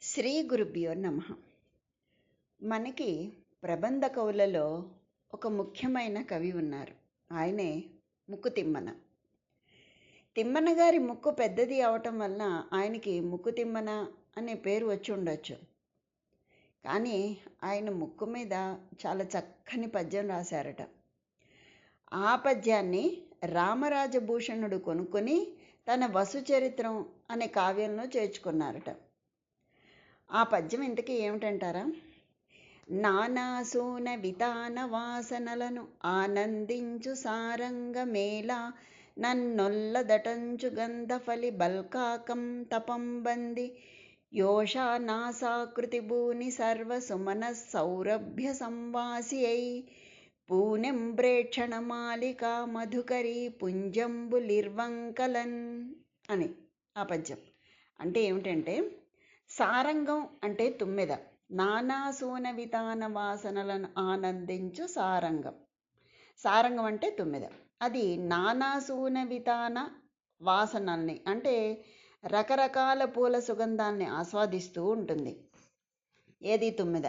శ్రీ గురుభ్యో నమః. మనకి ప్రబంధ కవులలో ఒక ముఖ్యమైన కవి ఉన్నారు. ఆయనే ముక్కు తిమ్మన. తిమ్మన గారి ముక్కు పెద్దది అవటం వలన ఆయనకి ముక్కు తిమ్మన అనే పేరు వచ్చి ఉండొచ్చు. కానీ ఆయన ముక్కు మీద చాలా చక్కని పద్యం రాశారట. ఆ పద్యాన్ని రామరాజభూషణుడు కొనుక్కొని తన వసుచరిత్రం అనే కావ్యంలో చేర్చుకున్నారట. ఆ పద్యం ఇంతకీ ఏమిటంటారా? నానాసూన వితాన వాసనలను ఆనందించు సారంగమేళ నన్నొల్లదటంచు గంధఫలి బల్కాకం తపంబంది యోషా నాసాకృతి భూని సర్వసుమన సౌరభ్య సంవాసి అయి పూనెంబ్రేక్షణమాలికా మధుకరీ పుంజంబులిర్వంకలన్ అని ఆ పద్యం. అంటే ఏమిటంటే, సారంగం అంటే తుమ్మెద, నానాసూన వితాన వాసనలను ఆనందించు సారంగం. సారంగం అంటే తుమ్మెద. అది నానాసూన వితాన వాసనల్ని అంటే రకరకాల పూల సుగంధాన్ని ఆస్వాదిస్తూ ఉంటుంది. ఏది తుమ్మెద.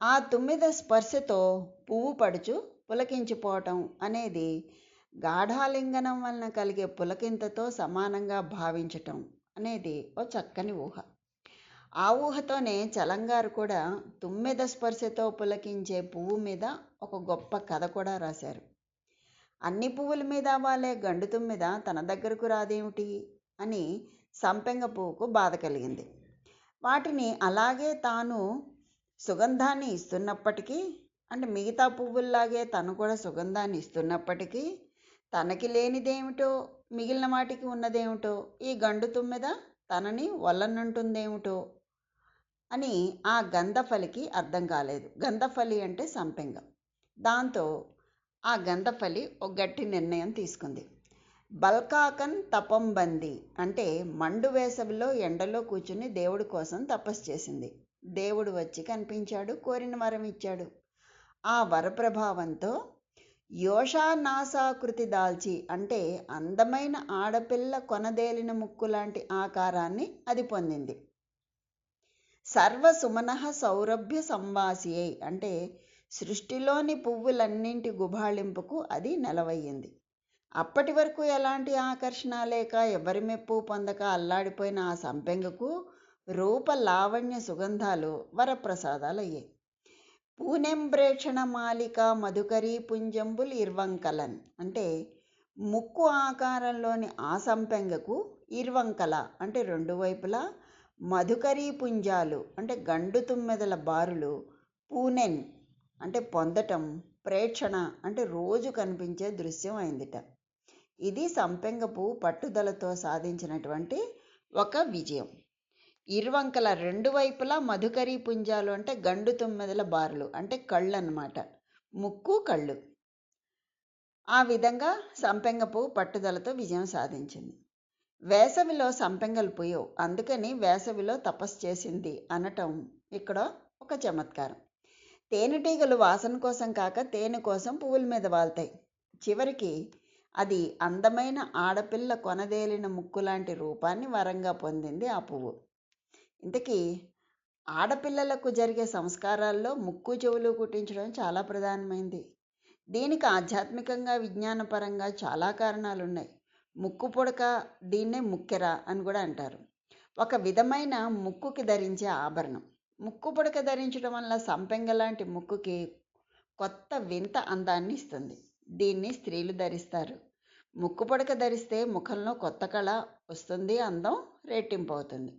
ఆ తుమ్మెద స్పర్శతో పువ్వు పడుచు పులకించిపోవటం అనేది గాఢాలింగనం వలన కలిగే పులకింతతో సమానంగా భావించటం అనేది ఓ చక్కని ఊహ. ఆ ఊహతోనే చలంగారు కూడా తుమ్మెద స్పర్శతో పులకించే పువ్వు మీద ఒక గొప్ప కథ కూడా రాశారు. అన్ని పువ్వుల మీద వాలే గండు తుమ్మెద తన దగ్గరకు రాదేమిటి అని సంపెంగ పువ్వుకు బాధ కలిగింది. వాటిని అలాగే తాను సుగంధాన్ని ఇస్తున్నప్పటికీ, అంటే మిగతా పువ్వుల్లాగే తను కూడా సుగంధాన్ని ఇస్తున్నప్పటికీ, తనకి లేనిదేమిటో మిగిలిన వాటికి ఉన్నదేమిటో ఈ గండు తుమ్మెద తనని వల్లనంటుందేమిటో అని ఆ గంధఫలికి అర్థం కాలేదు. గంధఫలి అంటే సంపెంగ. దాంతో ఆ గంధఫలి ఒక గట్టి నిర్ణయం తీసుకుంది. బల్కాకన్ తపంబంది అంటే మండు వేసవిలో ఎండలో కూర్చుని దేవుడి కోసం తపస్సు చేసింది. దేవుడు వచ్చి కనిపించాడు, కోరిన వరం ఇచ్చాడు. ఆ వరప్రభావంతో యోషా నాసాకృతి దాల్చి అంటే అందమైన ఆడపిల్ల కొనదేలిన ముక్కు లాంటి ఆకారాన్ని అది పొందింది. సర్వసుమన సౌరభ్య సంవాసియై అంటే సృష్టిలోని పువ్వులన్నింటి గుబాళింపుకు అది నెలవయ్యింది. అప్పటి వరకు ఎలాంటి ఆకర్షణ లేక ఎవరి మెప్పు పొందక అల్లాడిపోయిన ఆ సంపెంగకు రూప లావణ్య సుగంధాలు వరప్రసాదాలయ్యాయి. పూనెంబ్రేక్షణ మాలిక మధుకరీ పుంజంబుల్ ఇర్వంకలన్ అంటే ముక్కు ఆకారంలోని ఆ సంపెంగకు ఇర్వంకల అంటే రెండు వైపులా మధుకరీ పుంజాలు అంటే గండు తుమ్మెదల బారులు, పూనెన్ అంటే పొందటం, ప్రేక్షణ అంటే రోజు కనిపించే దృశ్యం అయిందిట. ఇది సంపెంగ పువ్వు పట్టుదలతో సాధించినటువంటి ఒక విజయం. ఇరువంకల రెండు వైపులా మధుకరీ పుంజాలు అంటే గండు తుమ్మెదల బారులు అంటే కళ్ళు అన్నమాట, ముక్కు కళ్ళు. ఆ విధంగా సంపెంగ పువ్వు పట్టుదలతో విజయం సాధించింది. వేసవిలో సంపెంగలు పూయవు, అందుకని వేసవిలో తపస్సు చేసింది అనటం ఇక్కడ ఒక చమత్కారం. తేనెటీగలు వాసన కోసం కాక తేనె కోసం పువ్వుల మీద వాళ్తాయి. చివరికి అది అందమైన ఆడపిల్ల కొనదేలిన ముక్కు లాంటి రూపాన్ని వరంగా పొందింది ఆ పువ్వు. ఇంతకీ ఆడపిల్లలకు జరిగే సంస్కారాల్లో ముక్కు చెవులు కుట్టించడం చాలా ప్రధానమైంది. దీనికి ఆధ్యాత్మికంగా విజ్ఞానపరంగా చాలా కారణాలున్నాయి. ముక్కు పుడక, దీన్నే ముక్కెర అని కూడా అంటారు. ఒక విధమైన ముక్కుకి ధరించే ఆభరణం. ముక్కు పుడక ధరించడం వల్ల సంపెంగ లాంటి ముక్కుకి కొత్త వింత అందాన్ని ఇస్తుంది. దీన్ని స్త్రీలు ధరిస్తారు. ముక్కు పుడక ధరిస్తే ముఖంలో కొత్త కళ వస్తుంది, అందం రెట్టింపు అవుతుంది.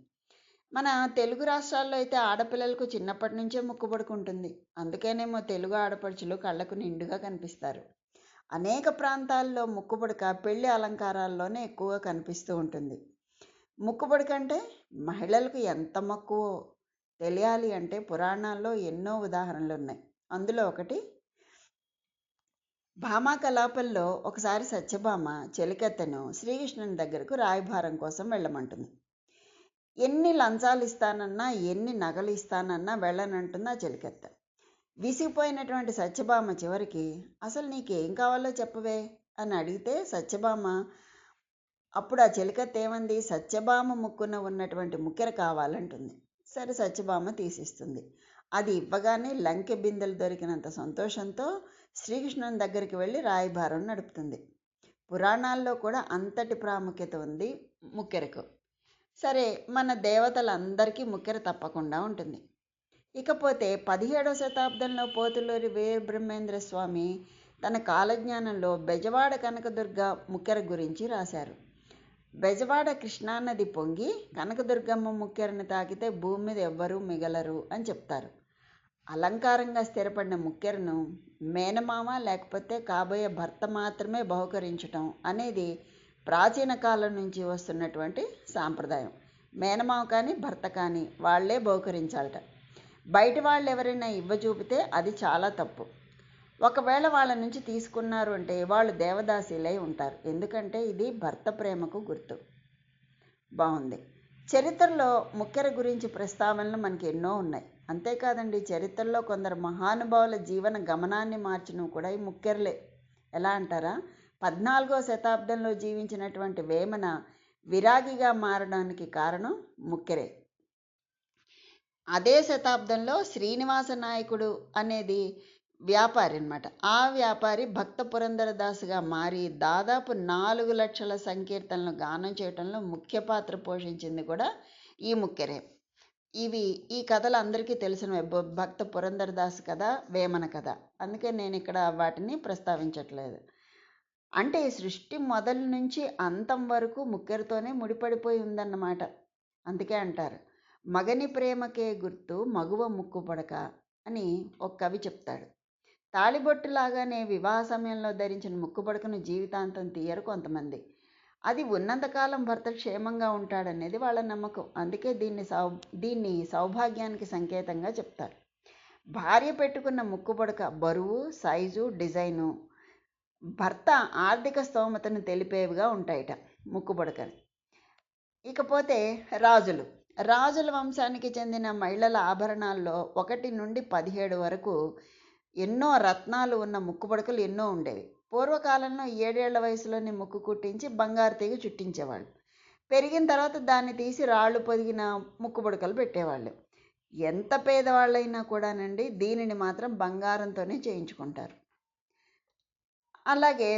మన తెలుగు రాష్ట్రాల్లో అయితే ఆడపిల్లలకు చిన్నప్పటి నుంచే ముక్కు పుడక ఉంటుంది. అందుకేనేమో తెలుగు ఆడపడుచులు కళ్ళకు నిండుగా కనిపిస్తారు. అనేక ప్రాంతాల్లో ముక్కు పుడక పెళ్లి అలంకారాల్లోనే ఎక్కువగా కనిపిస్తూ ఉంటుంది. ముక్కు పుడక అంటే మహిళలకు ఎంత మక్కువో తెలియాలి అంటే పురాణాల్లో ఎన్నో ఉదాహరణలు ఉన్నాయి. అందులో ఒకటి భామా కలాపంలో ఒకసారి సత్యభామ చెలికత్తెను శ్రీకృష్ణుని దగ్గరకు రాయభారం కోసం వెళ్ళమంటుంది. ఎన్ని లంచాలు ఇస్తానన్నా, ఎన్ని నగలు ఇస్తానన్నా వెళ్ళనంటుంది ఆ చెలికత్తె. విసిగిపోయినటువంటి సత్యభామ చివరికి, అసలు నీకేం కావాలో చెప్పవే అని అడిగితే సత్యభామ అప్పుడు ఆ చెలికత్తె ఏమంది, సత్యభామ ముక్కున ఉన్నటువంటి ముక్కెర కావాలంటుంది. సరే సత్యభామ తీసిస్తుంది. అది ఇవ్వగానే లంకె బిందెలు దొరికినంత సంతోషంతో శ్రీకృష్ణుని దగ్గరికి వెళ్ళి రాయబారం నడుపుతుంది. పురాణాల్లో కూడా అంతటి ప్రాముఖ్యత ఉంది ముక్కెరకు. సరే, మన దేవతలందరికీ ముక్కెర తప్పకుండా ఉంటుంది. ఇకపోతే 17వ శతాబ్దంలో పోతులూరి వీరబ్రహ్మేంద్ర స్వామి తన కాలజ్ఞానంలో బెజవాడ కనకదుర్గ ముక్కెర గురించి రాశారు. బెజవాడ కృష్ణానది పొంగి కనకదుర్గమ్మ ముక్కెరని తాకితే భూమి మీద ఎవ్వరూ మిగలరు అని చెప్తారు. అలంకారంగా స్థిరపడిన ముక్కెరను మేనమామ లేకపోతే కాబోయే భర్త మాత్రమే బహుకరించటం అనేది ప్రాచీన కాలం నుంచి వస్తున్నటువంటి సాంప్రదాయం. మేనమామ కానీ భర్త కానీ వాళ్లే బహుకరించాలట. బయట వాళ్ళు ఎవరైనా ఇవ్వచూపితే అది చాలా తప్పు. ఒకవేళ వాళ్ళ నుంచి తీసుకున్నారు అంటే వాళ్ళు దేవదాసీలై ఉంటారు. ఎందుకంటే ఇది భర్త ప్రేమకు గుర్తు. బాగుంది. చరిత్రలో ముక్కెర గురించి ప్రస్తావనలు మనకి ఎన్నో ఉన్నాయి. అంతేకాదండి, చరిత్రలో కొందరు మహానుభావుల జీవన గమనాన్ని మార్చినవి కూడా ఈ ముక్కెరలే. ఎలా అంటారా? 14వ శతాబ్దంలో జీవించినటువంటి వేమన విరాగిగా మారడానికి కారణం ముక్కెరే. అదే శతాబ్దంలో శ్రీనివాస నాయకుడు అనేది వ్యాపారి అన్నమాట. ఆ వ్యాపారి భక్త పురంధరదాసుగా మారి దాదాపు 4 లక్షల సంకీర్తనలు గానం చేయటంలో ముఖ్య పాత్ర పోషించింది కూడా ఈ ముక్కెరే. ఈ కథలు అందరికీ తెలిసినవే. భక్త పురంధరదాసు కథ, వేమన కథ. అందుకే నేను ఇక్కడ వాటిని ప్రస్తావించట్లేదు. అంటే సృష్టి మొదలు నుంచి అంతం వరకు ముక్కెరతోనే ముడిపడిపోయి ఉందన్నమాట. అందుకే అంటారు, మగని ప్రేమకే గుర్తు మగువ ముక్కు పడక అని ఒక కవి చెప్తాడు. తాళిబొట్టులాగానే వివాహ సమయంలో ధరించిన ముక్కు పడకను జీవితాంతం తీయరు కొంతమంది. అది ఉన్నంతకాలం భర్త క్షేమంగా ఉంటాడనేది వాళ్ళ నమ్మకం. అందుకే దీన్ని సౌభాగ్యానికి సంకేతంగా చెప్తారు. భార్య పెట్టుకున్న ముక్కు పడక బరువు, సైజు, డిజైను భర్త ఆర్థిక స్తోమతను తెలిపేవిగా ఉంటాయట ముక్కు పడకని. ఇకపోతే రాజుల వంశానికి చెందిన మహిళల ఆభరణాల్లో 1 నుండి 17 వరకు ఎన్నో రత్నాలు ఉన్న ముక్కుపడకలు ఎన్నో ఉండేవి. పూర్వకాలంలో 7 ఏళ్ల వయసులోనే ముక్కు కుట్టించి బంగారు తీగ చుట్టించేవాళ్ళు. పెరిగిన తర్వాత దాన్ని తీసి రాళ్ళు పొదిగిన ముక్కుపడకలు పెట్టేవాళ్ళు. ఎంత పేదవాళ్ళైనా కూడానండి దీనిని మాత్రం బంగారంతోనే చేయించుకుంటారు. అలాగే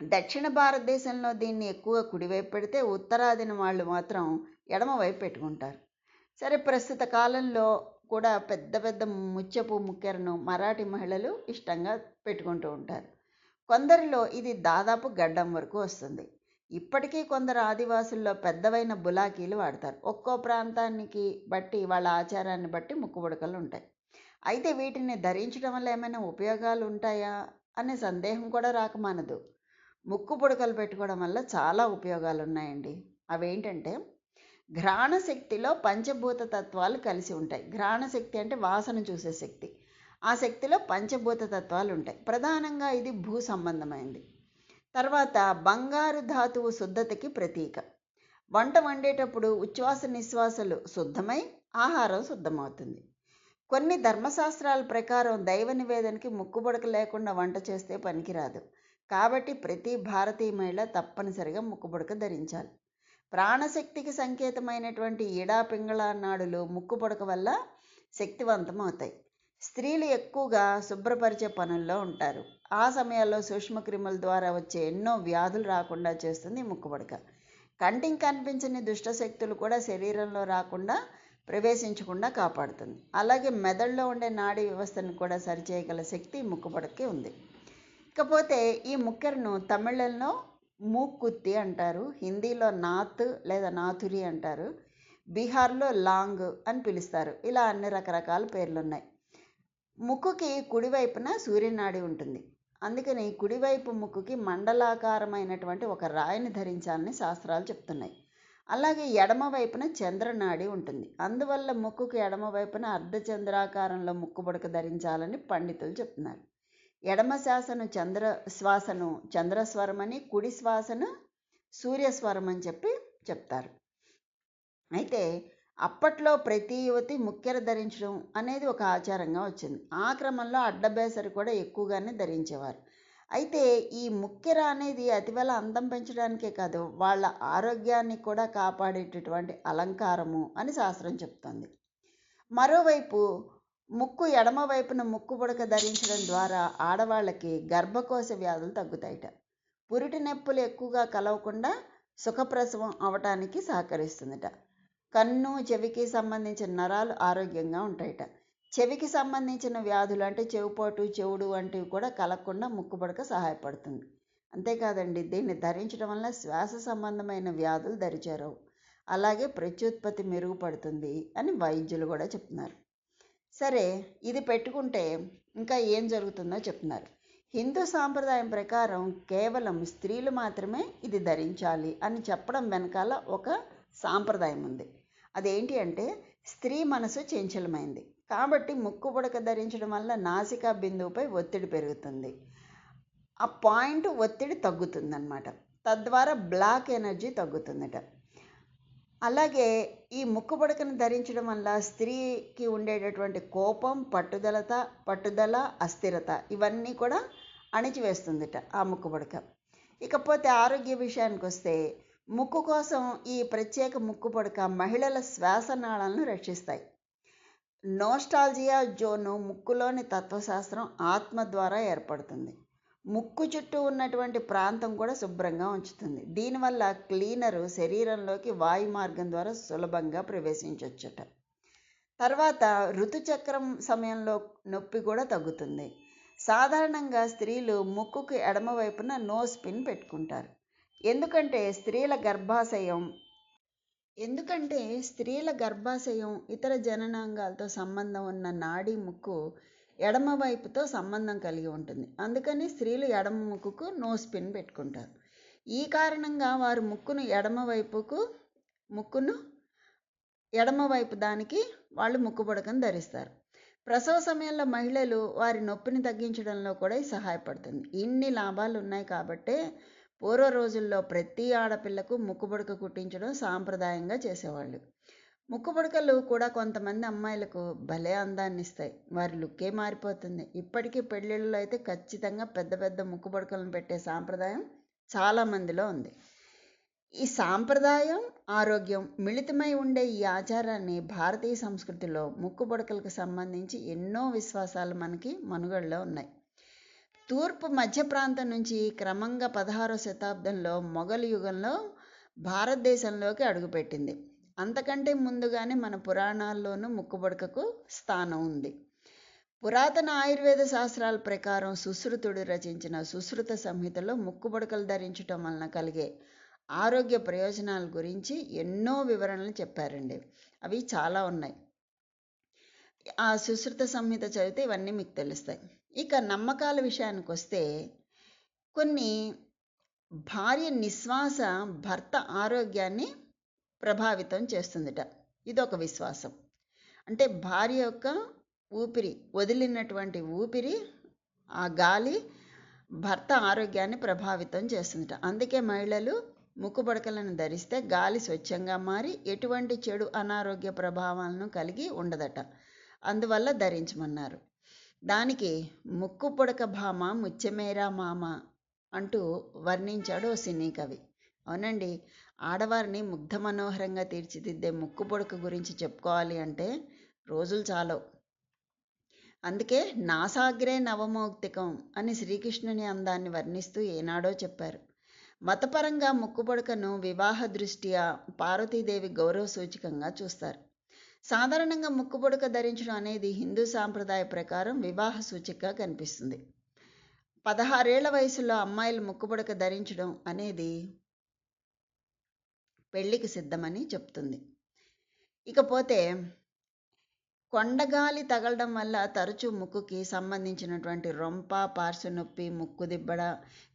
దక్షిణ భారతదేశంలో దీన్ని ఎక్కువ కుడివైపు పెడితే, ఉత్తరాదిన వాళ్ళు మాత్రం ఎడమవైపు పెట్టుకుంటారు. సరే, ప్రస్తుత కాలంలో కూడా పెద్ద పెద్ద ముత్యపు ముక్కెరను మరాఠీ మహిళలు ఇష్టంగా పెట్టుకుంటూ ఉంటారు. కొందరిలో ఇది దాదాపు గడ్డం వరకు వస్తుంది. ఇప్పటికీ కొందరు ఆదివాసుల్లో పెద్దవైన బులాకీలు వాడతారు. ఒక్కో ప్రాంతానికి బట్టి వాళ్ళ ఆచారాన్ని బట్టి ముక్కుపుడకలు ఉంటాయి. అయితే వీటిని ధరించడం వల్ల ఏమైనా ఉపయోగాలు ఉంటాయా అనే సందేహం కూడా రాకమానదు. ముక్కు పుడకలు పెట్టుకోవడం వల్ల చాలా ఉపయోగాలు ఉన్నాయండి. అవేంటంటే, ఘ్రాణ శక్తిలో పంచభూత తత్వాలు కలిసి ఉంటాయి. ఘ్రాణ శక్తి అంటే వాసన చూసే శక్తి. ఆ శక్తిలో పంచభూత తత్వాలు ఉంటాయి. ప్రధానంగా ఇది భూ సంబంధమైంది. తర్వాత బంగారు ధాతువు శుద్ధతకి ప్రతీక. వంట వండేటప్పుడు ఉచ్ఛ్వాస నిశ్వాసలు శుద్ధమై ఆహారం శుద్ధమవుతుంది. కొన్ని ధర్మశాస్త్రాల ప్రకారం దైవ నివేదనకి ముక్కుబుడక లేకుండా వంట చేస్తే పనికిరాదు. కాబట్టి ప్రతి భారతీయ మహిళ తప్పనిసరిగా ముక్కుపుడక ధరించాలి. ప్రాణశక్తికి సంకేతమైనటువంటి ఈడా పింగళ నాడులు ముక్కుపుడక వల్ల శక్తివంతం అవుతాయి. స్త్రీలు ఎక్కువగా శుభ్రపరిచే పనుల్లో ఉంటారు. ఆ సమయాల్లో సూక్ష్మక్రిముల ద్వారా వచ్చే ఎన్నో వ్యాధులు రాకుండా చేస్తుంది ముక్కుపుడక. కంటికి కనిపించని దుష్టశక్తులు కూడా శరీరంలో రాకుండా ప్రవేశించకుండా కాపాడుతుంది. అలాగే మెదడులో ఉండే నాడీ వ్యవస్థను కూడా సరిచేయగల శక్తి ముక్కుపుడకే ఉంది. ఇకపోతే ఈ ముక్కెరను తమిళంలో మూక్కుత్తి అంటారు, హిందీలో నాత్ లేదా నాథురి అంటారు, బీహార్లో లాంగ్ అని పిలుస్తారు. ఇలా అన్ని రకరకాల పేర్లున్నాయి. ముక్కుకి కుడివైపున సూర్యనాడి ఉంటుంది. అందుకని కుడివైపు ముక్కుకి మండలాకారమైనటువంటి ఒక రాయిని ధరించాలని శాస్త్రాలు చెప్తున్నాయి. అలాగే ఎడమ వైపున చంద్రనాడి ఉంటుంది. అందువల్ల ముక్కుకి ఎడమ వైపున అర్ధచంద్రాకారంలో ముక్కుపుడక ధరించాలని పండితులు చెప్తున్నారు. ఎడమ శ్వాసను శ్వాసను చంద్రస్వరం అని, కుడి శ్వాసను సూర్యస్వరం అని చెప్తారు. అయితే అప్పట్లో ప్రతి యువతి ముక్కెర ధరించడం అనేది ఒక ఆచారంగా వచ్చింది. ఆ క్రమంలో అడ్డబేసరి కూడా ఎక్కువగానే ధరించేవారు. అయితే ఈ ముక్కెర అనేది అతివల అందం పెంచడానికే కాదు, వాళ్ళ ఆరోగ్యాన్ని కూడా కాపాడేటటువంటి అలంకారము అని శాస్త్రం చెప్తుంది. మరోవైపు ముక్కు ఎడమ వైపున ముక్కు పుడక ధరించడం ద్వారా ఆడవాళ్ళకి గర్భకోశ వ్యాధులు తగ్గుతాయిట. పురిటి నొప్పులు ఎక్కువగా కలవకుండా సుఖప్రసవం అవటానికి సహకరిస్తుందట. కన్ను చెవికి సంబంధించిన నరాలు ఆరోగ్యంగా ఉంటాయట. చెవికి సంబంధించిన వ్యాధులు అంటే చెవిపోటు చెవుడు వంటివి కూడా కలగకుండా ముక్కు పుడక సహాయపడుతుంది. అంతేకాదండి, దీన్ని ధరించడం వల్ల శ్వాస సంబంధమైన వ్యాధులు దరిచేరవు. అలాగే ప్రత్యుత్పత్తి మెరుగుపడుతుంది అని వైద్యులు కూడా చెప్తున్నారు. సరే, ఇది పెట్టుకుంటే ఇంకా ఏం జరుగుతుందో చెప్తున్నారు. హిందూ సాంప్రదాయం ప్రకారం కేవలం స్త్రీలు మాత్రమే ఇది ధరించాలి అని చెప్పడం వెనకాల ఒక సాంప్రదాయం ఉంది. అదేంటి అంటే, స్త్రీ మనసు చంచలమైంది కాబట్టి ముక్కు పుడక ధరించడం వల్ల నాసికా బిందువుపై ఒత్తిడి పెరుగుతుంది. ఆ పాయింట్ ఒత్తిడి తగ్గుతుందన్నమాట. తద్వారా బ్లాక్ ఎనర్జీ తగ్గుతుందట. అలాగే ఈ ముక్కు పుడకను ధరించడం వల్ల స్త్రీకి ఉండేటటువంటి కోపం, పట్టుదల, అస్థిరత ఇవన్నీ కూడా అణిచివేస్తుందిట ఆ ముక్కు పుడక. ఇకపోతే ఆరోగ్య విషయానికి వస్తే, ముక్కు కోసం ఈ ప్రత్యేక ముక్కు పుడక మహిళల శ్వాసనాళాలను రక్షిస్తాయి. నోస్టాల్జియా జోను ముక్కులోని తత్వశాస్త్రం ఆత్మ ద్వారా ఏర్పడుతుంది. ముక్కు చుట్టూ ఉన్నటువంటి ప్రాంతం కూడా శుభ్రంగా ఉంచుతుంది. దీనివల్ల క్లీనరు శరీరంలోకి వాయు మార్గం ద్వారా సులభంగా ప్రవేశించవచ్చుట. తర్వాత ఋతుచక్రం సమయంలో నొప్పి కూడా తగ్గుతుంది. సాధారణంగా స్త్రీలు ముక్కుకు ఎడమ వైపున నోస్ పిన్ పెట్టుకుంటారు. ఎందుకంటే స్త్రీల గర్భాశయం ఇతర జననాంగాలతో సంబంధం ఉన్న నాడీ ముక్కు ఎడమ వైపుతో సంబంధం కలిగి ఉంటుంది. అందుకని స్త్రీలు ఎడమ ముక్కుకు నోస్ పిన్ పెట్టుకుంటారు. ఈ కారణంగా వారు ముక్కును ఎడమ వైపు దానికి వాళ్ళు ముక్కు పుడకను ధరిస్తారు. ప్రసవ సమయంలో మహిళలు వారి నొప్పిని తగ్గించడంలో కూడా ఇది సహాయపడుతుంది. ఇన్ని లాభాలు ఉన్నాయి కాబట్టే పూర్వ రోజుల్లో ప్రతి ఆడపిల్లకు ముక్కు పుడక కుట్టించడం సాంప్రదాయంగా చేసేవాళ్ళు. ముక్కు పుడకలు కూడా కొంతమంది అమ్మాయిలకు భలే అందాన్ని ఇస్తాయి. వారి లుక్కే మారిపోతుంది. ఇప్పటికీ పెళ్ళిళ్ళలో అయితే ఖచ్చితంగా పెద్ద పెద్ద ముక్కు పుడకలను పెట్టే సాంప్రదాయం చాలామందిలో ఉంది. ఈ సాంప్రదాయం, ఆరోగ్యం మిళితమై ఉండే ఈ ఆచారాన్ని భారతీయ సంస్కృతిలో ముక్కు పుడకలకు సంబంధించి ఎన్నో విశ్వాసాలు మనకి మనుగడలో ఉన్నాయి. తూర్పు మధ్య ప్రాంతం నుంచి క్రమంగా 16వ శతాబ్దంలో మొఘల్ యుగంలో భారతదేశంలోకి అడుగుపెట్టింది. అంతకంటే ముందుగానే మన పురాణాల్లోనూ ముక్కు పుడకకు స్థానం ఉంది. పురాతన ఆయుర్వేద శాస్త్రాల ప్రకారం సుశ్రుతుడు రచించిన సుశ్రుత సంహితలో ముక్కు పుడకలు ధరించటం వలన కలిగే ఆరోగ్య ప్రయోజనాల గురించి ఎన్నో వివరణలు చెప్పారండి. అవి చాలా ఉన్నాయి. ఆ సుశ్రుత సంహిత చదివితే ఇవన్నీ మీకు తెలుస్తాయి. ఇక నమ్మకాల విషయానికి వస్తే, కొన్ని భార్య నిశ్వాస భర్త ఆరోగ్యాన్ని ప్రభావితం చేస్తుందిట. ఇదొక విశ్వాసం. అంటే భార్య యొక్క వదిలినటువంటి ఊపిరి, ఆ గాలి భర్త ఆరోగ్యాన్ని ప్రభావితం చేస్తుందిట. అందుకే మహిళలు ముక్కు పుడకలను ధరిస్తే గాలి స్వచ్ఛంగా మారి ఎటువంటి చెడు అనారోగ్య ప్రభావాలను కలిగి ఉండదట. అందువల్ల ధరించమన్నారు. దానికి ముక్కు పుడక భామ ముచ్చెమేరా మామ అంటూ వర్ణించాడు ఓ సినీ కవి. అవునండి, ఆడవారిని ముగ్ధ మనోహరంగా తీర్చిదిద్దే ముక్కు పుడక గురించి చెప్పుకోవాలి అంటే రోజులు చాలవు. అందుకే నాసాగ్రే నవమౌక్తికం అని శ్రీకృష్ణుని అందాన్ని వర్ణిస్తూ ఏనాడో చెప్పారు. మతపరంగా ముక్కు పుడకను వివాహ దృష్ట్యా పార్వతీదేవి గౌరవ సూచకంగా చూస్తారు. సాధారణంగా ముక్కు పుడక ధరించడం అనేది హిందూ సాంప్రదాయ ప్రకారం వివాహ సూచికగా కనిపిస్తుంది. 16 ఏళ్ల వయసులో అమ్మాయిలు ముక్కు పుడక ధరించడం అనేది పెళ్లికి సిద్ధమని చెప్తుంది. ఇకపోతే కొండగాలి తగలడం వల్ల తరచూ ముక్కుకి సంబంధించినటువంటి రొంప, పార్శ్వ నొప్పి, ముక్కు దిబ్బడ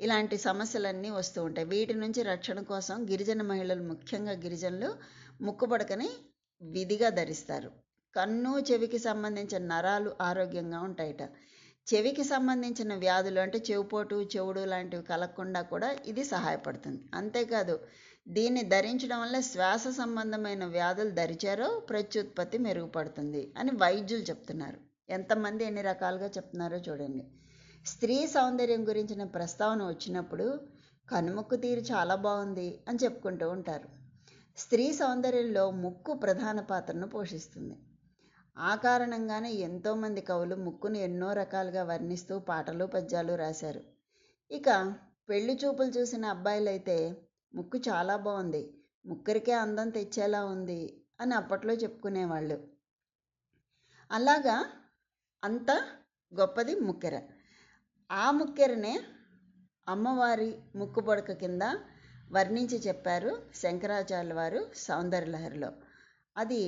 ఇలాంటి సమస్యలన్నీ వస్తూ ఉంటాయి. వీటి నుంచి రక్షణ కోసం గిరిజన మహిళలు, ముఖ్యంగా గిరిజనులు ముక్కు పుడకని విధిగా ధరిస్తారు. కన్ను, చెవికి సంబంధించిన నరాలు ఆరోగ్యంగా ఉంటాయట. చెవికి సంబంధించిన వ్యాధులు అంటే చెవిపోటు, చెవుడు లాంటివి కలగకుండా కూడా ఇది సహాయపడుతుంది. అంతేకాదు, దీన్ని ధరించడం వల్ల శ్వాస సంబంధమైన వ్యాధులు దరిచేరో ప్రత్యుత్పత్తి మెరుగుపడుతుంది అని వైద్యులు చెప్తున్నారు. ఎంతమంది ఎన్ని రకాలుగా చెప్తున్నారో చూడండి. స్త్రీ సౌందర్యం గురించిన ప్రస్తావన వచ్చినప్పుడు కనుముక్కు తీరు చాలా బాగుంది అని చెప్పుకుంటూ ఉంటారు. స్త్రీ సౌందర్యంలో ముక్కు ప్రధాన పాత్రను పోషిస్తుంది. ఆ కారణంగానే ఎంతోమంది కవులు ముక్కును ఎన్నో రకాలుగా వర్ణిస్తూ పాటలు పద్యాలు రాశారు. ఇక పెళ్లి చూపులు చూసిన అబ్బాయిలైతే ముక్కు చాలా బాగుంది, ముక్కరికే అందం తెచ్చేలా ఉంది అని అప్పట్లో చెప్పుకునేవాళ్ళు. అలాగా అంత గొప్పది ముక్కెర. ఆ ముక్కెరనే అమ్మవారి ముక్కు పొడక కింద వర్ణించి చెప్పారు శంకరాచార్యుల వారు సౌందర్యలహరిలో. అది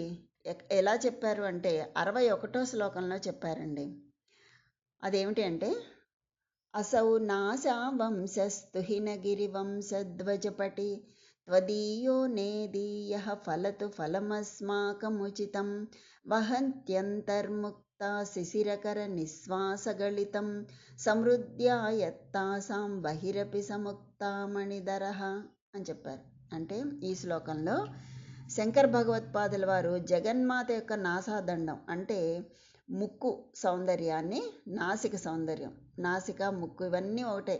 ఎలా చెప్పారు అంటే 61వ శ్లోకంలో చెప్పారండి. అదేమిటి అంటే, అసౌ నాశా వంశస్తుహినగిరి వంశధ్వజపటి త్వదీయో నేదీయః ఫలతు ఫలమస్మాకముచితం వహంత్యంతర్ముక్తా శిశిరకర నిశ్వాసగళితం సమృద్ధ్యాయత్తాసాం బహిరపి సముక్తామణిధరః అని చెప్పారు. అంటే ఈ శ్లోకంలో శంకర భగవత్పాదుల వారు జగన్మాత యొక్క నాసాదండం అంటే ముక్కు సౌందర్యాన్ని, నాసిక సౌందర్యం, నాసిక ముక్కు ఇవన్నీ ఒకటే,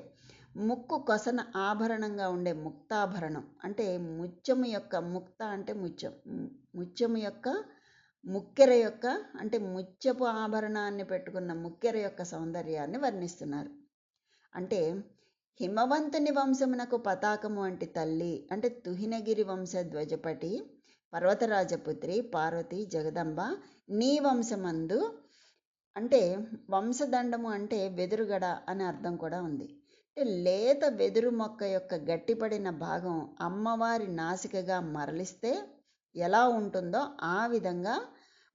ముక్కు కొసన ఆభరణంగా ఉండే ముక్తాభరణం అంటే ముత్యము యొక్క, ముక్త అంటే ముత్యం, ముత్యము యొక్క ముక్కెర యొక్క అంటే ముత్యపు ఆభరణాన్ని పెట్టుకున్న ముక్కెర యొక్క సౌందర్యాన్ని వర్ణిస్తున్నారు. అంటే హిమవంతుని వంశమునకు పతాకము వంటి తల్లి అంటే తుహినగిరి వంశ ధ్వజపటి పర్వతరాజపుత్రి పార్వతి జగదంబ నీ వంశమందు, అంటే వంశదండము అంటే వెదురుగడ అనే అర్థం కూడా ఉంది. అంటే లేత వెదురు మొక్క యొక్క గట్టిపడిన భాగం అమ్మవారి నాసికగా మరలిస్తే ఎలా ఉంటుందో ఆ విధంగా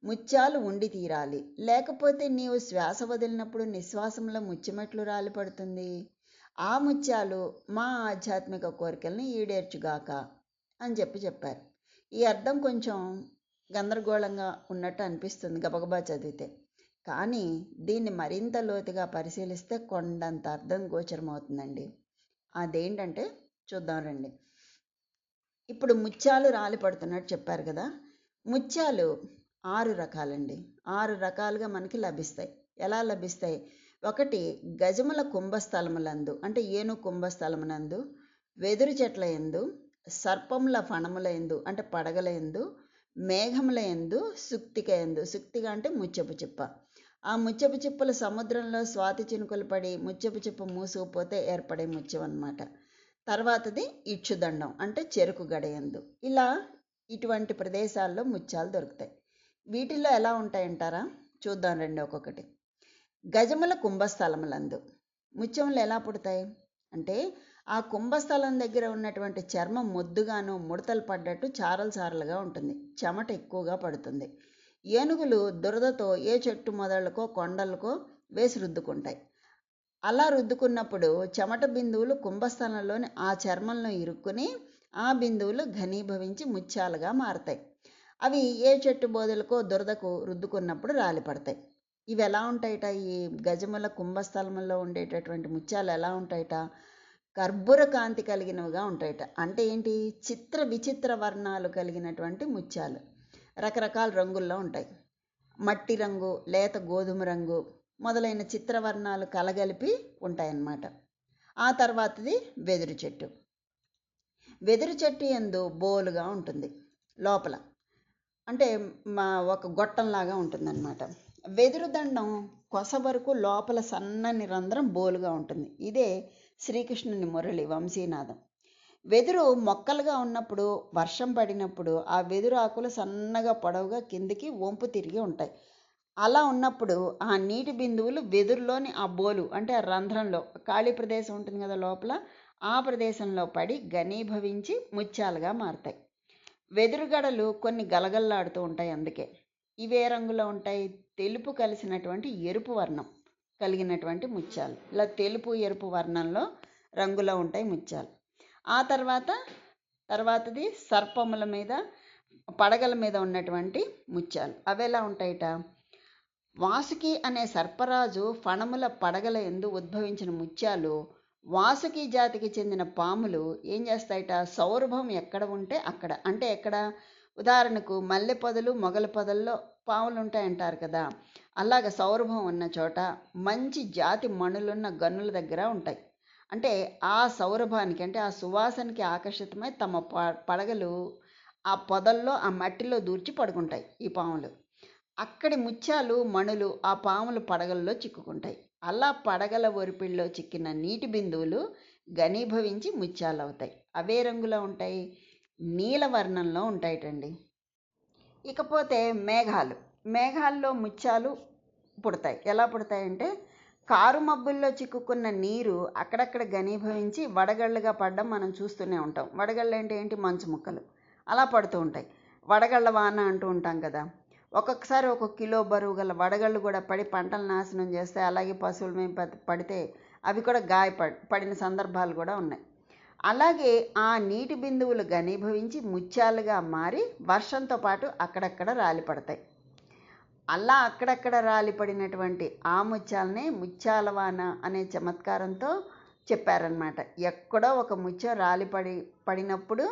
ముత్యాలు ఉండి తీరాలి. లేకపోతే నీవు శ్వాస వదిలినప్పుడు నిశ్వాసంలో ముత్యమెట్లు రాలిపడుతుంది. ఆ ముత్యాలు మా ఆధ్యాత్మిక కోరికల్ని ఈడేర్చుగాక అని చెప్పారు. ఈ అర్థం కొంచెం గందరగోళంగా ఉన్నట్టు అనిపిస్తుంది గబగబా చదివితే, కానీ దీన్ని మరింత లోతుగా పరిశీలిస్తే కొండంత అర్థం గోచరమవుతుందండి. అదేంటంటే చూద్దాం రండి. ఇప్పుడు ముత్యాలు రాలి పడుతున్నట్టు చెప్పారు కదా. ముత్యాలు 6 రకాలండి. 6 రకాలుగా మనకి లభిస్తాయి. ఎలా లభిస్తాయి? ఒకటి గజముల కుంభస్థలములందు అంటే ఏను కుంభస్థలమునందు, వెదురు చెట్ల ఎందు, సర్పముల ఫణముల ఎందు అంటే పడగల ఎందు, మేఘముల ఎందు, సుక్తిక ఎందు, సుక్తిక అంటే ముత్యపు చిప్ప, ఆ ముత్యపు చిప్పలు సముద్రంలో స్వాతి చినుకులు పడి ముత్యపు చిప్ప మూసుకుపోతే ఏర్పడే ముత్యం అన్నమాట. తర్వాతది ఇచ్చుదండం అంటే చెరుకు గడయందు. ఇలా ఇటువంటి ప్రదేశాల్లో ముత్యాలు దొరుకుతాయి. వీటిల్లో ఎలా ఉంటాయంటారా? చూద్దాం రండి ఒక్కొక్కటి. గజముల కుంభస్థలములందు ముత్యములు ఎలా పుడతాయి అంటే ఆ కుంభస్థలం దగ్గర ఉన్నటువంటి చర్మం మొద్దుగాను ముడతలు పడ్డట్టు చారలు చారలుగా ఉంటుంది, చెమట ఎక్కువగా పడుతుంది. ఏనుగులు దురదతో ఏ చెట్టు మొదళ్ళకో కొండలకో వేసి రుద్దుకుంటాయి. అలా రుద్దుకున్నప్పుడు చెమట బిందువులు కుంభస్థలంలోని ఆ చర్మంలో ఇరుక్కుని ఆ బిందువులు ఘనీభవించి ముత్యాలుగా మారతాయి. అవి ఏ చెట్టు బోదలకో దురదకు రుద్దుకున్నప్పుడు రాలిపడతాయి. ఇవి ఎలా ఉంటాయట? ఈ గజముల కుంభస్థలంలో ఉండేటటువంటి ముత్యాలు ఎలా ఉంటాయట? కర్బూర కాంతి కలిగినవిగా ఉంటాయట. అంటే ఏంటి? చిత్ర విచిత్ర వర్ణాలు కలిగినటువంటి ముత్యాలు రకరకాల రంగుల్లో ఉంటాయి. మట్టి రంగు, లేత గోధుమ రంగు మొదలైన చిత్రవర్ణాలు కలగలిపి ఉంటాయన్నమాట. ఆ తర్వాతది వెదురు చెట్టు. వెదురు చెట్టు యందు బోలుగా ఉంటుంది, లోపల అంటే ఒక గొట్టంలాగా ఉంటుందన్నమాట. వెదురు దండం కొస వరకు లోపల సన్నని రంధ్రం బోలుగా ఉంటుంది. ఇదే శ్రీకృష్ణుని మురళి వంశీనాదం. వెదురు మొక్కలుగా ఉన్నప్పుడు వర్షం పడినప్పుడు ఆ వెదురు ఆకులు సన్నగా పొడవుగా కిందికి వంపు తిరిగి ఉంటాయి. అలా ఉన్నప్పుడు ఆ నీటి బిందువులు వెదురులోని ఆ బోలు అంటే ఆ రంధ్రంలో ఖాళీ ప్రదేశం ఉంటుంది కదా లోపల, ఆ ప్రదేశంలో పడి ఘనీభవించి ముత్యాలుగా మారతాయి. వెదురుగడలు కొన్ని గలగల్లాడుతూ ఉంటాయి. అందుకే ఇవే రంగులో ఉంటాయి? తెలుపు కలిసినటువంటి ఎరుపు వర్ణం కలిగినటువంటి ముత్యాలు. ఇలా తెలుపు ఎరుపు వర్ణంలో రంగులో ఉంటాయి ముత్యాలు. ఆ తర్వాతది సర్పముల మీద పడగల మీద ఉన్నటువంటి ముత్యాలు. అవి ఎలా ఉంటాయిట? వాసుకి అనే సర్పరాజు ఫణముల పడగల ఎందు ఉద్భవించిన ముత్యాలు వాసుకి జాతికి చెందిన పాములు ఏం చేస్తాయిట? సౌరభం ఎక్కడ ఉంటే అక్కడ, అంటే ఎక్కడ ఉదాహరణకు మల్లె పొదలు, మొగల పొదల్లో పాములు ఉంటాయంటారు కదా. అలాగ సౌరభం ఉన్న చోట మంచి జాతి మణులున్న గనుల దగ్గర ఉంటాయి. అంటే ఆ సౌరభానికి, అంటే ఆ సువాసనకి ఆకర్షితమై తమ పడగలు ఆ పొదల్లో, ఆ మట్టిలో దూర్చి పడుకుంటాయి ఈ పాములు. అక్కడి ముత్యాలు, మణులు ఆ పాముల పడగల్లో చిక్కుకుంటాయి. అలా పడగల ఒరిపిడిలో చిక్కిన నీటి బిందువులు ఘనీభవించి ముత్యాలవుతాయి. అవే రంగులో ఉంటాయి, నీలవర్ణంలో ఉంటాయటండి. ఇకపోతే మేఘాలు. మేఘాల్లో ముత్యాలు పుడతాయి. ఎలా పుడతాయంటే, కారు మబ్బుల్లో చిక్కుకున్న నీరు అక్కడక్కడ ఘనీభవించి వడగళ్ళుగా పడడం మనం చూస్తూనే ఉంటాం. వడగళ్ళు అంటే ఏంటి? మంచు ముక్కలు అలా పడుతూ ఉంటాయి. వడగళ్ళ వాన అంటూ ఉంటాం కదా. ఒక్కొక్కసారి 1 కిలో బరువు గల వడగళ్ళు కూడా పడి పంటలు నాశనం చేస్తాయి. అలాగే పశువుల మీద పడితే అవి కూడా పడిన సందర్భాలు కూడా ఉన్నాయి. అలాగే ఆ నీటి బిందువులు ఘనీభవించి ముత్యాలుగా మారి వర్షంతో పాటు అక్కడక్కడ రాలిపడతాయి. అలా అక్కడక్కడ రాలిపడినటువంటి ఆ ముత్యాలనే ముత్యాలవాన అనే చమత్కారంతో చెప్పారనమాట. ఎక్కడో ఒక ముత్యం పడినప్పుడు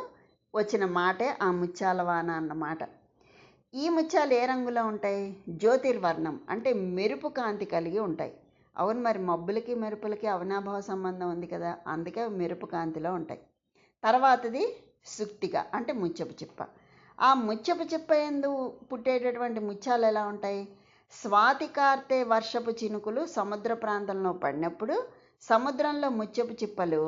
వచ్చిన మాటే ఆ ముత్యాలవాన అన్నమాట. ఈ ముత్యాలు ఏ రంగులో ఉంటాయి? జ్యోతిర్వర్ణం, అంటే మెరుపు కాంతి కలిగి ఉంటాయి. అవును, మరి మబ్బులకి మెరుపులకి అవినాభావ సంబంధం ఉంది కదా, అందుకే మెరుపు కాంతిలో ఉంటాయి. తర్వాతది సుక్తిక, అంటే ముత్యపు చిప్ప. ఆ ముత్యపు చిప్ప యందు పుట్టేటటువంటి ముత్యాలు ఎలా ఉంటాయి? స్వాతి కార్తె వర్షపు చినుకులు సముద్ర ప్రాంతంలో పడినప్పుడు సముద్రంలో ముత్యపు చిప్పలు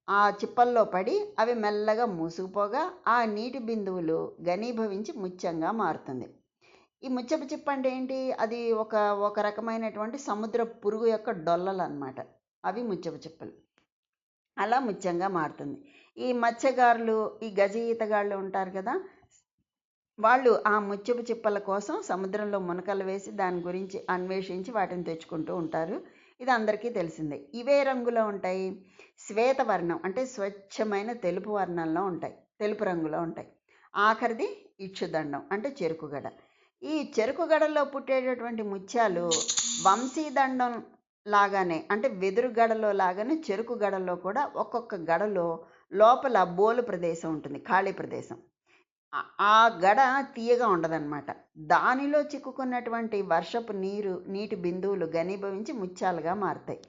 ఆ చిప్పల్లో పడి అవి మెల్లగా మూసుకుపోగా ఆ నీటి బిందువులు ఘనీభవించి ముత్యంగా మారుతుంది. ఈ ముత్యపు చిప్ప అంటే ఏంటి? అది ఒక రకమైనటువంటి సముద్ర పురుగు యొక్క డొల్లలు అన్నమాట. అవి ముత్యపు చిప్పలు. అలా ముత్యంగా మారుతుంది. ఈ మత్స్యకారులు, ఈ గజ ఈతగాళ్ళు ఉంటారు కదా, వాళ్ళు ఆ ముత్యపు చిప్పల కోసం సముద్రంలో మునకలు వేసి దాని గురించి అన్వేషించి వాటిని తెచ్చుకుంటూ ఉంటారు. ఇది అందరికీ తెలిసిందే. ఇవే రంగులో ఉంటాయి. శ్వేతవర్ణం, అంటే స్వచ్ఛమైన తెలుపు వర్ణంలో ఉంటాయి, తెలుపు రంగులో ఉంటాయి. ఆఖరిది ఇక్షుదండం, అంటే చెరుకుగడ. ఈ చెరుకుగడలో పుట్టేటటువంటి ముత్యాలు వంశీదండం లాగానే, అంటే వెదురు గడలో లాగానే చెరుకు గడలో కూడా ఒక్కొక్క గడలో లోపల బోలు ప్రదేశం ఉంటుంది, ఖాళీ ప్రదేశం. ఆ గడ తీయగా ఉండదన్నమాట. దానిలో చిక్కుకున్నటువంటి వర్షపు నీటి బిందువులు ఘనీభవించి ముత్యాలుగా మారుతాయి.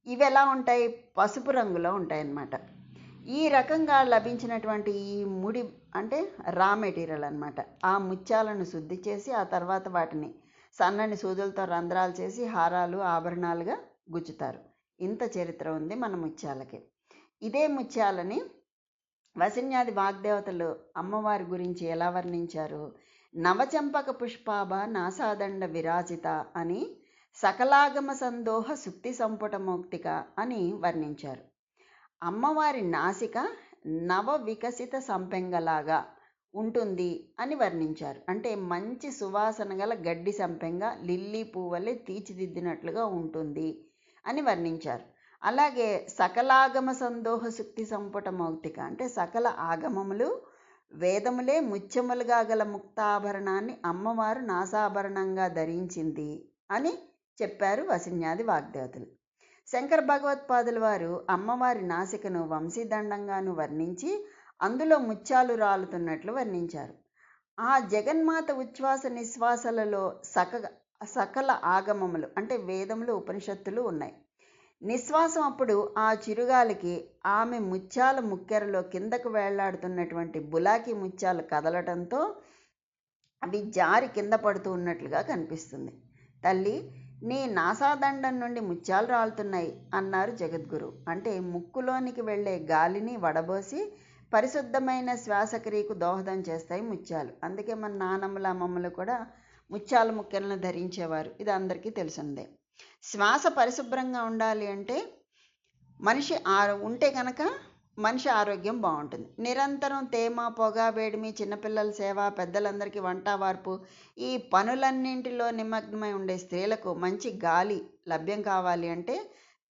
ఇవి ఎలా ఉంటాయి? పసుపు రంగులో ఉంటాయన్నమాట. ఈ రకంగా లభించినటువంటి ఈ ముడి, అంటే రా మెటీరియల్ అన్నమాట. ఆ ముత్యాలను శుద్ధి చేసి ఆ తర్వాత వాటిని సన్నని సూదులతో రంధ్రాలు చేసి హారాలు, ఆభరణాలుగా గుచ్చుతారు. ఇంత చరిత్ర ఉంది మన ముత్యాలకి. ఇదే ముత్యాలని వసిన్యాది వాగ్దేవతలు అమ్మవారి గురించి ఎలా వర్ణించారు? నవచంపక పుష్పాభ నాసాదండ విరాజిత అని, సకలాగమ సందోహ సుక్తి సంపుట మౌక్తిక అని వర్ణించారు. అమ్మవారి నాసిక నవ వికసిత సంపెంగలాగా ఉంటుంది అని వర్ణించారు. అంటే మంచి సువాసన గల గడ్డి సంపెంగ లిల్లీ పువ్వులే తీర్చిదిద్దినట్లుగా ఉంటుంది అని వర్ణించారు. అలాగే సకలాగమ సందోహ సుక్తి సంపుట మౌక్తిక, అంటే సకల ఆగమములు వేదములే ముత్యములుగా గల ముక్తాభరణాన్ని అమ్మవారు నాసాభరణంగా ధరించింది అని చెప్పారు వసిన్యాది వాగ్దేవతలు. శంకర భగవత్పాదుల వారు అమ్మవారి నాసికను వంశీదండంగాను వర్ణించి అందులో ముత్యాలు రాలుతున్నట్లు వర్ణించారు. ఆ జగన్మాత ఉచ్ఛ్వాస నిశ్వాసలలో సకల ఆగమములు, అంటే వేదములు, ఉపనిషత్తులు ఉన్నాయి. నిశ్వాసం అప్పుడు ఆ చిరుగాలికి ఆమె ముత్యాల ముక్కెరలో కిందకు వేళ్లాడుతున్నటువంటి బులాకి ముత్యాలు కదలటంతో అవి జారి కింద పడుతూ ఉన్నట్లుగా కనిపిస్తుంది. తల్లి, నీ నాసాదండం నుండి ముత్యాలు రాలుతున్నాయి అన్నారు జగద్గురు. అంటే ముక్కులోనికి వెళ్ళే గాలిని వడబోసి పరిశుద్ధమైన శ్వాసక్రియకు దోహదం చేస్తాయి ముత్యాలు. అందుకే మన నానమ్మల అమ్మమ్మలు కూడా ముత్యాల ముక్కెలను ధరించేవారు. ఇది అందరికీ తెలిసిందే. శ్వాస పరిశుభ్రంగా ఉండాలి అంటే ఉంటే కనుక మనిషి ఆరోగ్యం బాగుంటుంది. నిరంతరం తేమ, పొగ, వేడిమి, చిన్నపిల్లల సేవ, పెద్దలందరికీ వంట వార్పు, ఈ పనులన్నింటిలో నిమగ్నమై ఉండే స్త్రీలకు మంచి గాలి లభ్యం కావాలి అంటే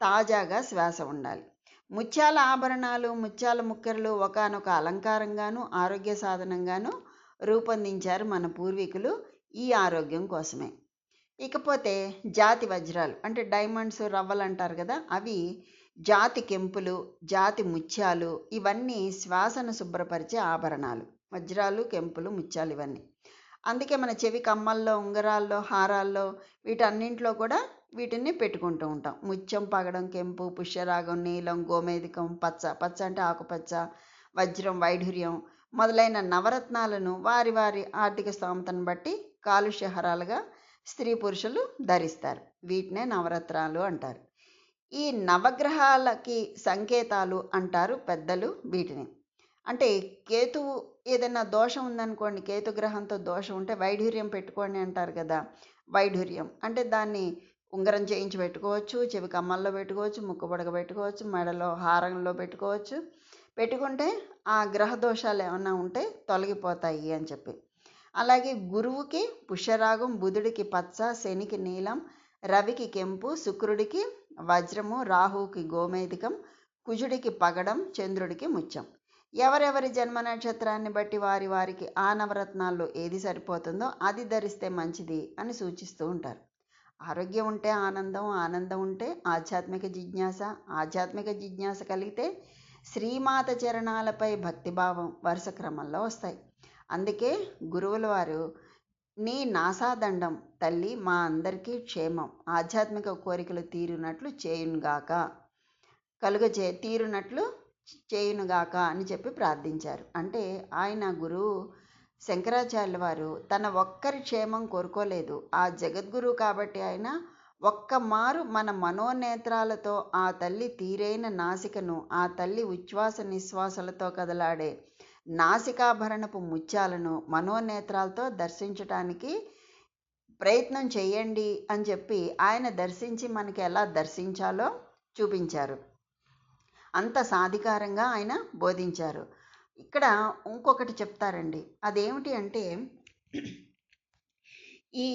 తాజాగా శ్వాస ఉండాలి. ముత్యాల ఆభరణాలు, ముత్యాల ముక్కెరలు ఒకానొక అలంకారంగాను ఆరోగ్య సాధనంగాను రూపొందించారు మన పూర్వీకులు ఈ ఆరోగ్యం కోసమే. ఇకపోతే జాతి వజ్రాలు, అంటే డైమండ్స్, రవ్వలు అంటారు కదా, అవి జాతి కెంపులు, జాతి ముత్యాలు, ఇవన్నీ శ్వాసను శుభ్రపరిచే ఆభరణాలు. వజ్రాలు, కెంపులు, ముత్యాలు ఇవన్నీ. అందుకే మన చెవి కమ్మల్లో, ఉంగరాల్లో, హారాల్లో వీటన్నింటిలో కూడా వీటిని పెట్టుకుంటూ ఉంటాం. ముత్యం, పగడం, కెంపు, పుష్యరాగం, నీలం, గోమేధికం, పచ్చ, పచ్చ అంటే ఆకుపచ్చ, వజ్రం, వైఢూర్యం మొదలైన నవరత్నాలను వారి వారి ఆర్థిక స్తోమతను బట్టి కాలుష్యహారాలుగా స్త్రీ పురుషులు ధరిస్తారు. వీటినే నవరత్నాలు అంటారు. ఈ నవగ్రహాలకి సంకేతాలు అంటారు పెద్దలు వీటిని. అంటే కేతువు ఏదైనా దోషం ఉందనుకోండి, కేతుగ్రహంతో దోషం ఉంటే వైఢూర్యం పెట్టుకోండి అంటారు కదా. వైఢూర్యం అంటే దాన్ని ఉంగరం చేయించి పెట్టుకోవచ్చు, చెవి కమ్మల్లో పెట్టుకోవచ్చు, ముక్కు పొడక పెట్టుకోవచ్చు, మెడలో హారంలో పెట్టుకోవచ్చు. పెట్టుకుంటే ఆ గ్రహ దోషాలు ఏమైనా ఉంటే తొలగిపోతాయి అని చెప్పి. అలాగే గురువుకి పుష్యరాగం, బుధుడికి పచ్చ, శనికి నీలం, రవికి కెంపు, శుక్రుడికి వజ్రము, రాహువుకి గోమేధికం, కుజుడికి పగడం, చంద్రుడికి ముత్యం. ఎవరెవరి జన్మ నక్షత్రాన్ని బట్టి వారి వారికి ఆ నవరత్నాల్లో ఏది సరిపోతుందో అది ధరిస్తే మంచిది అని సూచిస్తూ ఉంటారు. ఆరోగ్యం ఉంటే ఆనందం, ఆనందం ఉంటే ఆధ్యాత్మిక జిజ్ఞాస, ఆధ్యాత్మిక జిజ్ఞాస కలిగితే శ్రీమాత చరణాలపై భక్తిభావం వరుస క్రమంలో వస్తాయి. అందుకే గురువుల వారు నీ నాసాదండం తల్లి మా అందరికీ క్షేమం, ఆధ్యాత్మిక కోరికలు తీరునట్లు చేయునుగాక, తీరునట్లు చేయునుగాక అని చెప్పి ప్రార్థించారు. అంటే ఆయన గురువు శంకరాచార్యుల వారు తన ఒక్కరి క్షేమం కోరుకోలేదు. ఆ జగద్గురువు కాబట్టి ఆయన ఒక్క మారు మన మనోనేత్రాలతో ఆ తల్లి తీరైన నాసికను, ఆ తల్లి ఉచ్ఛ్వాస నిశ్వాసలతో కదలాడే నాసికాభరణపు ముత్యాలను మనోనేత్రాలతో దర్శించటానికి ప్రయత్నం చేయండి అని చెప్పి ఆయన దర్శించి మనకి ఎలా దర్శించాలో చూపించారు. అంత సాధికారంగా ఆయన బోధించారు. ఇక్కడ ఇంకొకటి చెప్తారండి. అదేమిటి అంటే ఈ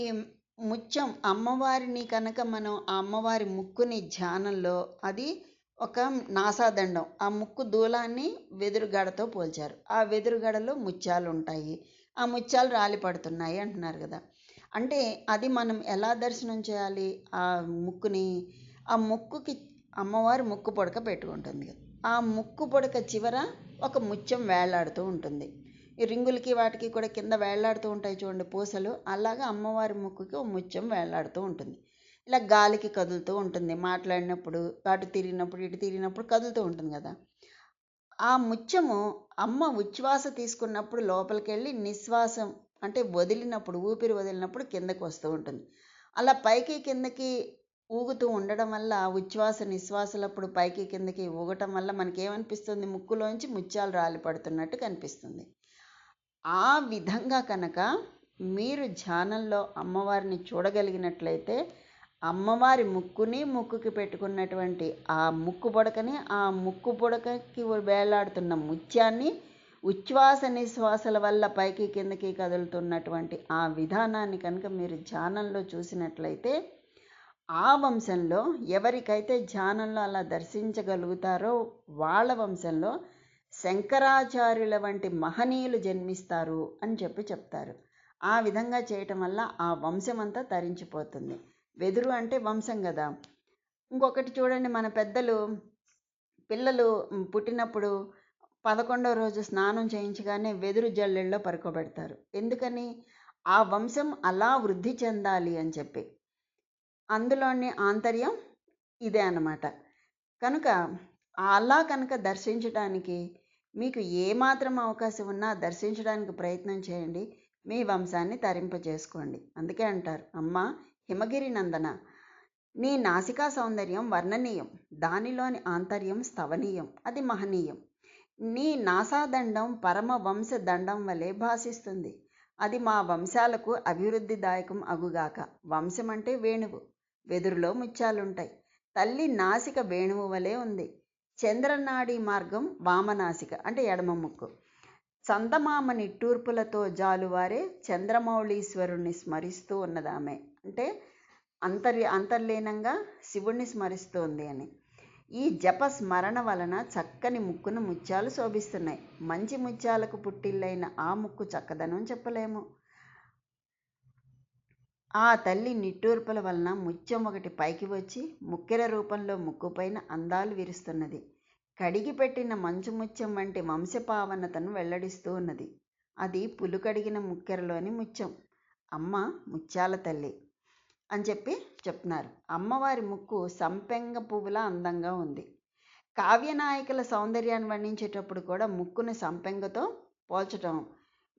ముత్యం అమ్మవారిని కనుక మనం ఆ అమ్మవారి ముక్కుని ధ్యానంలో అది ఒక నాసాదండం, ఆ ముక్కు దూలాన్ని వెదురుగడతో పోల్చారు. ఆ వెదురుగడలో ముత్యాలు ఉంటాయి, ఆ ముత్యాలు రాలి పడుతున్నాయి అంటున్నారు కదా. అంటే అది మనం ఎలా దర్శనం చేయాలి? ఆ ముక్కుని, ఆ ముక్కుకి అమ్మవారు ముక్కు పొడక పెట్టుకుంటుంది కదా, ఆ ముక్కు పొడక చివర ఒక ముత్యం వేలాడుతూ ఉంటుంది. ఈ రింగులకి వాటికి కూడా కింద వేలాడుతూ ఉంటాయి చూడండి పూసలు, అలాగా అమ్మవారి ముక్కుకి ఒక ముత్యం వేలాడుతూ ఉంటుంది. ఇలా గాలికి కదులుతూ ఉంటుంది, మాట్లాడినప్పుడు అటు తిరిగినప్పుడు ఇటు తిరిగినప్పుడు కదులుతూ ఉంటుంది కదా. ఆ ముత్యము అమ్మ ఉచ్ఛ్వాస తీసుకున్నప్పుడు లోపలికి వెళ్ళి నిశ్వాసం అంటే వదిలినప్పుడు, ఊపిరి వదిలినప్పుడు కిందకి వస్తూ ఉంటుంది. అలా పైకి కిందకి ఊగుతూ ఉండడం వల్ల ఉచ్ఛ్వాస నిశ్వాసలప్పుడు పైకి కిందకి ఊగటం వల్ల మనకేమనిపిస్తుంది? ముక్కులోంచి ముత్యాలు రాలి పడుతున్నట్టు కనిపిస్తుంది. ఆ విధంగా కనుక మీరు ధ్యానంలో అమ్మవారిని చూడగలిగినట్లయితే అమ్మవారి ముక్కుకి పెట్టుకున్నటువంటి ఆ ముక్కు పొడకని, ఆ ముక్కు పొడకకి వేలాడుతున్న ముత్యాన్ని ఉచ్ఛ్వాస నిశ్వాసల వల్ల పైకి కిందకి కదులుతున్నటువంటి ఆ విధానాన్ని కనుక మీరు ధ్యానంలో చూసినట్లయితే ఆ వంశంలో ఎవరికైతే ధ్యానంలో అలా దర్శించగలుగుతారో వాళ్ళ వంశంలో శంకరాచార్యుల వంటి మహనీయులు జన్మిస్తారు అని చెప్పి చెప్తారు. ఆ విధంగా చేయటం వల్ల ఆ వంశం అంతా తరించిపోతుంది. వెదురు అంటే వంశం కదా. ఇంకొకటి చూడండి, మన పెద్దలు పిల్లలు పుట్టినప్పుడు 11వ రోజు స్నానం చేయించగానే వెదురు జల్లెల్లో పడుకోబెడతారు. ఎందుకని? ఆ వంశం అలా వృద్ధి చెందాలి అని చెప్పి. అందులోని ఆంతర్యం ఇదే అన్నమాట. కనుక అలా కనుక దర్శించడానికి మీకు ఏమాత్రం అవకాశం ఉన్నా దర్శించడానికి ప్రయత్నం చేయండి, మీ వంశాన్ని తరింపజేసుకోండి. అందుకే అంటారు, అమ్మ హిమగిరి నందన, నీ నాసికా సౌందర్యం వర్ణనీయం, దానిలోని ఆంతర్యం స్తవనీయం, అది మహనీయం. నీ నాసాదండం పరమ వంశ దండం వలె భాషిస్తుంది, అది మా వంశాలకు అభివృద్ధిదాయకం అగుగాక. వంశం అంటే వేణువు, వెదురులో ముత్యాలుంటాయి. తల్లి నాసిక వేణువు వలె ఉంది. చంద్రనాడి మార్గం వామనాసిక అంటే ఎడమ ముక్కు. చందమామ నిట్టూర్పులతో జాలువారే చంద్రమౌళీశ్వరుణ్ణి స్మరిస్తూ ఉన్నదామె. అంటే అంతర్లీనంగా శివుణ్ణి స్మరిస్తోంది అని. ఈ జప స్మరణ వలన చక్కని ముక్కును ముత్యాలు శోభిస్తున్నాయి. మంచి ముత్యాలకు పుట్టిల్లైన ఆ ముక్కు చక్కదనం చెప్పలేము. ఆ తల్లి నిట్టూర్పుల వలన ముత్యం ఒకటి పైకి వచ్చి ముక్కెర రూపంలో ముక్కుపైన అందాలు విరుస్తున్నది. కడిగి పెట్టిన మంచు ముత్యం వంటి వంశపావనతను వెల్లడిస్తూ ఉన్నది. అది పులుకడిగిన ముక్కెరలోని ముత్యం. అమ్మ ముత్యాల తల్లి అని చెప్పి చెప్తున్నారు. అమ్మవారి ముక్కు సంపెంగ పువ్వులా అందంగా ఉంది. కావ్యనాయకుల సౌందర్యాన్ని వర్ణించేటప్పుడు కూడా ముక్కుని సంపెంగతో పోల్చటం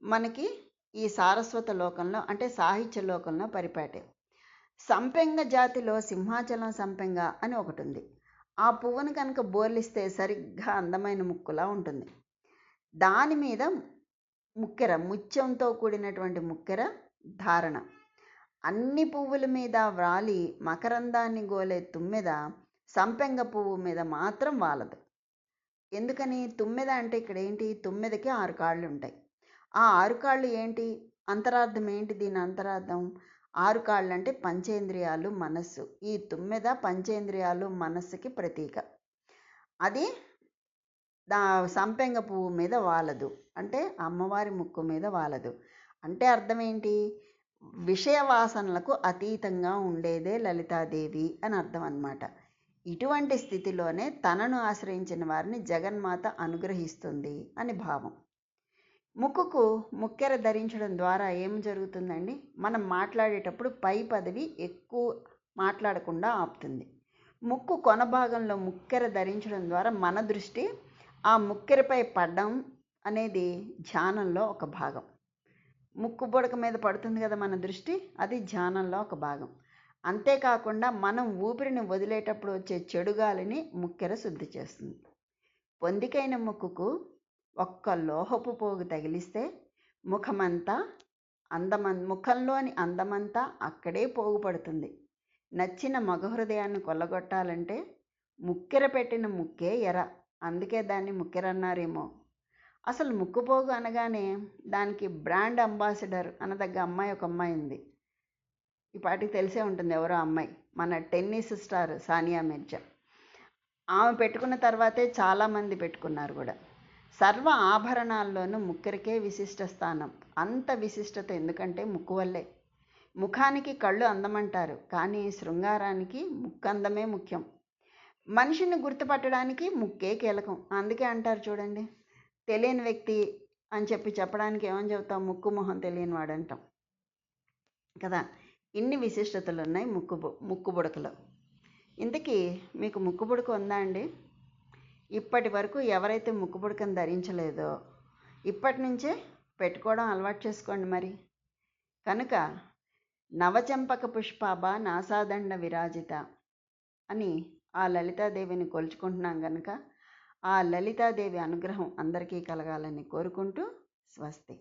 మనకి ఈ సారస్వత లోకంలో అంటే సాహిత్య లోకంలో పరిపాటే. సంపెంగ జాతిలో సింహాచలం సంపెంగ అని ఒకటి ఉంది. ఆ పువ్వును కనుక బోర్లిస్తే సరిగ్గా అందమైన ముక్కులా ఉంటుంది. దాని మీద ముక్కెర, ముత్యంతో కూడినటువంటి ముక్కెర ధారణ. అన్ని పువ్వుల మీద వ్రాలి మకరందాన్ని గోలే తుమ్మెద సంపెంగ పువ్వు మీద మాత్రం వాలదు. ఎందుకని? తుమ్మెద అంటే ఇక్కడ ఏంటి? తుమ్మెదకి 6 కాళ్ళు ఉంటాయి. ఆ 6 కాళ్ళు ఏంటి? అంతరార్థం ఏంటి? దీని అంతరార్థం 6 కాళ్ళు అంటే పంచేంద్రియాలు, మనస్సు. ఈ తుమ్మెద పంచేంద్రియాలు, మనస్సుకి ప్రతీక. అది సంపెంగ పువ్వు మీద వాలదు అంటే అమ్మవారి ముక్కు మీద వాలదు. అంటే అర్థం ఏంటి? విషయ వాసనలకు అతీతంగా ఉండేదే లలితాదేవి అని అర్థం అన్నమాట. ఇటువంటి స్థితిలోనే తనను ఆశ్రయించిన వారిని జగన్మాత అనుగ్రహిస్తుంది అని భావం. ముక్కుకు ముక్కెర ధరించడం ద్వారా ఏం జరుగుతుందండి? మనం మాట్లాడేటప్పుడు పై పదవి ఎక్కువ మాట్లాడకుండా ఆపుతుంది. ముక్కు కొన భాగంలో ముక్కెర ధరించడం ద్వారా మన దృష్టి ఆ ముక్కెరపై పడడం అనేది ధ్యానంలో ఒక భాగం. ముక్కు బుడక మీద పడుతుంది కదా మన దృష్టి, అది ధ్యానంలో ఒక భాగం. అంతేకాకుండా మనం ఊపిరిని వదిలేటప్పుడు వచ్చే చెడు గాలిని ముక్కెర శుద్ధి చేస్తుంది. పొందికైన ముక్కుకు ఒక్క లోహపు పోగు తగిలిస్తే ముఖంలోని అందమంతా అక్కడే పోగుపడుతుంది. నచ్చిన మగ హృదయాన్ని కొల్లగొట్టాలంటే ముక్కెర పెట్టిన ముక్కే ఎర, అందుకే దాన్ని ముక్కెరన్నారేమో. అసలు ముక్కుపోగు అనగానే దానికి బ్రాండ్ అంబాసిడర్ అనదగ్గ అమ్మాయి ఒక అమ్మాయి ఉంది. ఈ పాటికి తెలిసే ఉంటుంది ఎవరో అమ్మాయి, మన టెన్నిస్ స్టార్ సానియా మిర్జా. ఆమె పెట్టుకున్న తర్వాతే చాలామంది పెట్టుకున్నారు కూడా. సర్వ ఆభరణాల్లోనూ ముక్కెరకే విశిష్ట స్థానం. అంత విశిష్టత ఎందుకంటే ముక్కు వల్లే. ముఖానికి కళ్ళు అందమంటారు, కానీ శృంగారానికి ముక్కు అందమే ముఖ్యం. మనిషిని గుర్తుపట్టడానికి ముక్కే కీలకం. అందుకే అంటారు చూడండి, తెలియని వ్యక్తి అని చెప్పడానికి ఏమని చెబుతాం? ముక్కు మొహం తెలియని వాడు అంటాం కదా. ఇన్ని విశిష్టతలు ఉన్నాయి ముక్కు బుడకలో. ఇంతకీ మీకు ముక్కు బుడక ఉందా అండి? ఇప్పటి వరకు ఎవరైతే ముక్కు బుడకను ధరించలేదో ఇప్పటి నుంచే పెట్టుకోవడం అలవాటు చేసుకోండి మరి. కనుక నవచంపక పుష్పాభ నాసాదండ విరాజిత అని ఆ లలితాదేవిని కొలుచుకుంటున్నాం కనుక ఆ లలితాదేవి అనుగ్రహం అందరికీ కలగాలని కోరుకుంటూ స్వస్తి.